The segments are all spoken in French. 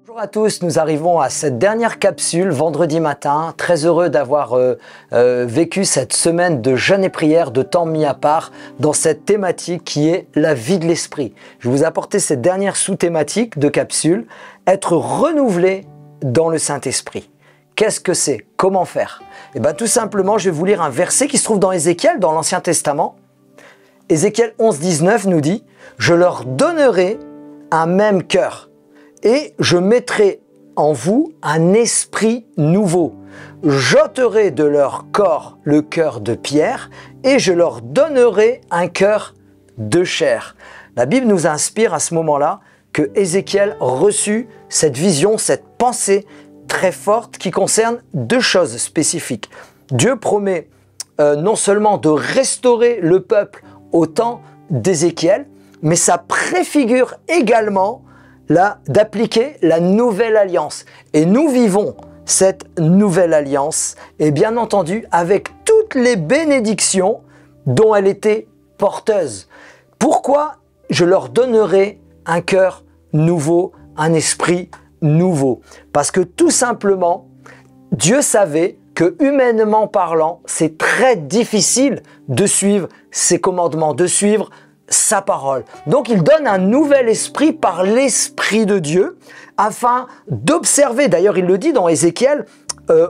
Bonjour à tous, nous arrivons à cette dernière capsule vendredi matin. Très heureux d'avoir vécu cette semaine de jeûne et prière, de temps mis à part dans cette thématique qui est la vie de l'esprit. Je vais vous apporter cette dernière sous-thématique de capsule, être renouvelé dans le Saint-Esprit. Qu'est-ce que c'est? Comment faire? Eh bien tout simplement, je vais vous lire un verset qui se trouve dans Ézéchiel, dans l'Ancien Testament. Ézéchiel 11,19 nous dit « Je leur donnerai un même cœur. Et je mettrai en vous un esprit nouveau. J'ôterai de leur corps le cœur de pierre et je leur donnerai un cœur de chair. » La Bible nous inspire à ce moment-là que Ézéchiel reçut cette vision, cette pensée très forte qui concerne deux choses spécifiques. Dieu promet non seulement de restaurer le peuple au temps d'Ézéchiel, mais ça préfigure également d'appliquer la nouvelle alliance. Et nous vivons cette nouvelle alliance, et bien entendu, avec toutes les bénédictions dont elle était porteuse. Pourquoi je leur donnerai un cœur nouveau, un esprit nouveau? Parce que tout simplement, Dieu savait que humainement parlant, c'est très difficile de suivre ses commandements, de suivre sa parole. Donc il donne un nouvel esprit par l'Esprit de Dieu afin d'observer, d'ailleurs il le dit dans Ézéchiel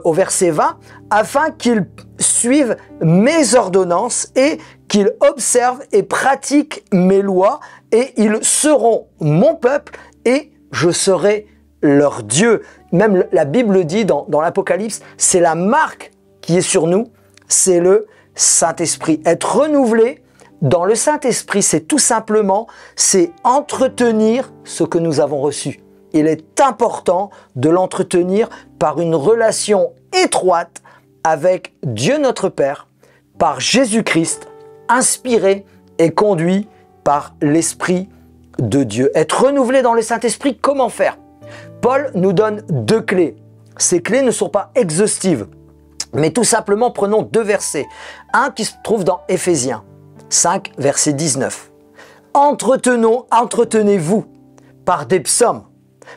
au verset 20, afin qu'ils suivent mes ordonnances et qu'ils observent et pratiquent mes lois et ils seront mon peuple et je serai leur Dieu. Même la Bible dit dans l'Apocalypse, c'est la marque qui est sur nous, c'est le Saint-Esprit. Être renouvelé dans le Saint-Esprit, c'est tout simplement, c'est entretenir ce que nous avons reçu. Il est important de l'entretenir par une relation étroite avec Dieu notre Père, par Jésus-Christ, inspiré et conduit par l'Esprit de Dieu. Être renouvelé dans le Saint-Esprit, comment faire? Paul nous donne deux clés. Ces clés ne sont pas exhaustives, mais tout simplement prenons deux versets. Un qui se trouve dans Éphésiens 5, verset 19. Entretenez-vous par des psaumes,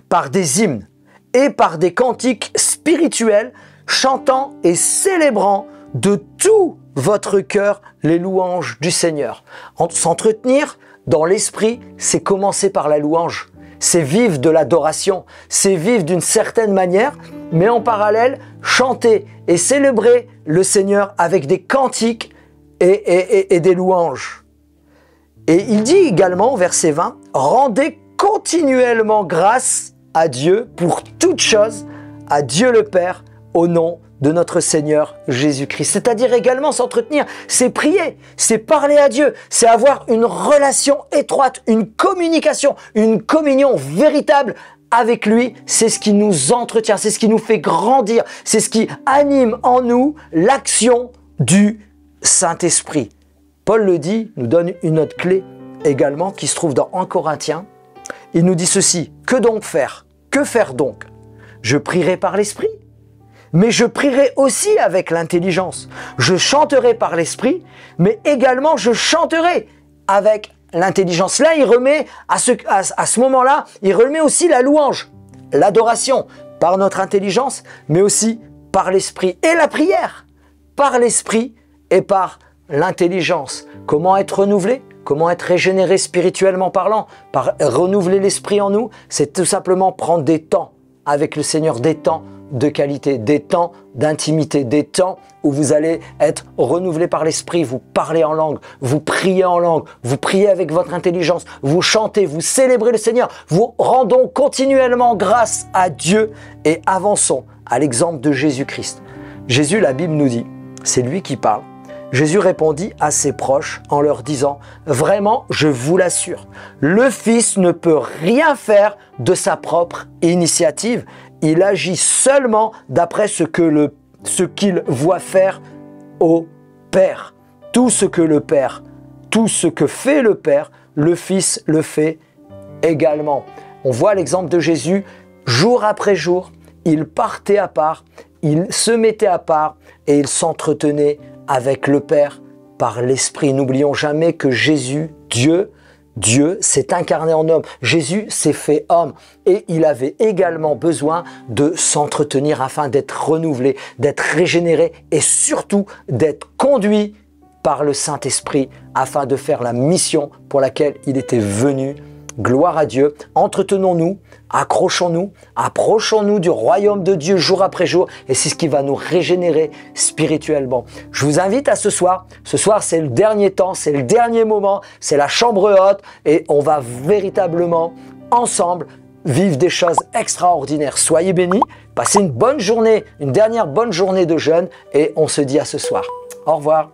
par des hymnes et par des cantiques spirituels, chantant et célébrant de tout votre cœur les louanges du Seigneur. S'entretenir dans l'esprit, c'est commencer par la louange. C'est vivre de l'adoration, c'est vivre d'une certaine manière, mais en parallèle, chanter et célébrer le Seigneur avec des cantiques et des louanges. Et il dit également au verset 20, « Rendez continuellement grâce à Dieu pour toutes choses, à Dieu le Père, au nom de notre Seigneur Jésus-Christ. » C'est-à-dire également s'entretenir, c'est prier, c'est parler à Dieu, c'est avoir une relation étroite, une communication, une communion véritable avec lui. C'est ce qui nous entretient, c'est ce qui nous fait grandir, c'est ce qui anime en nous l'action du Saint-Esprit. Paul le dit, nous donne une autre clé également qui se trouve dans 1 Corinthiens. Il nous dit ceci, que donc faire? Que faire donc? Je prierai par l'Esprit, mais je prierai aussi avec l'intelligence. Je chanterai par l'Esprit, mais également je chanterai avec l'intelligence. Là, il remet à ce moment-là, il remet aussi la louange, l'adoration par notre intelligence, mais aussi par l'Esprit. Et la prière par l'Esprit et par l'intelligence. Comment être renouvelé? Comment être régénéré spirituellement parlant? Par renouveler l'esprit en nous, c'est tout simplement prendre des temps avec le Seigneur, des temps de qualité, des temps d'intimité, des temps où vous allez être renouvelé par l'esprit, vous parlez en langue, vous priez en langue, vous priez avec votre intelligence, vous chantez, vous célébrez le Seigneur, vous rendons continuellement grâce à Dieu et avançons à l'exemple de Jésus-Christ. Jésus, la Bible nous dit, c'est lui qui parle. Jésus répondit à ses proches en leur disant « Vraiment, je vous l'assure, le Fils ne peut rien faire de sa propre initiative. Il agit seulement d'après ce qu'il voit faire au Père. Tout ce que fait le Père, le Fils le fait également. » On voit l'exemple de Jésus, jour après jour, il partait à part, il se mettait à part et il s'entretenait avec le Père par l'Esprit. N'oublions jamais que Jésus, Dieu, Dieu s'est incarné en homme. Jésus s'est fait homme et il avait également besoin de s'entretenir afin d'être renouvelé, d'être régénéré et surtout d'être conduit par le Saint-Esprit afin de faire la mission pour laquelle il était venu. Gloire à Dieu. Entretenons-nous, accrochons-nous, approchons-nous du royaume de Dieu jour après jour et c'est ce qui va nous régénérer spirituellement. Je vous invite à ce soir. Ce soir, c'est le dernier temps, c'est le dernier moment, c'est la chambre haute et on va véritablement ensemble vivre des choses extraordinaires. Soyez bénis, passez une bonne journée, une dernière bonne journée de jeûne et on se dit à ce soir. Au revoir.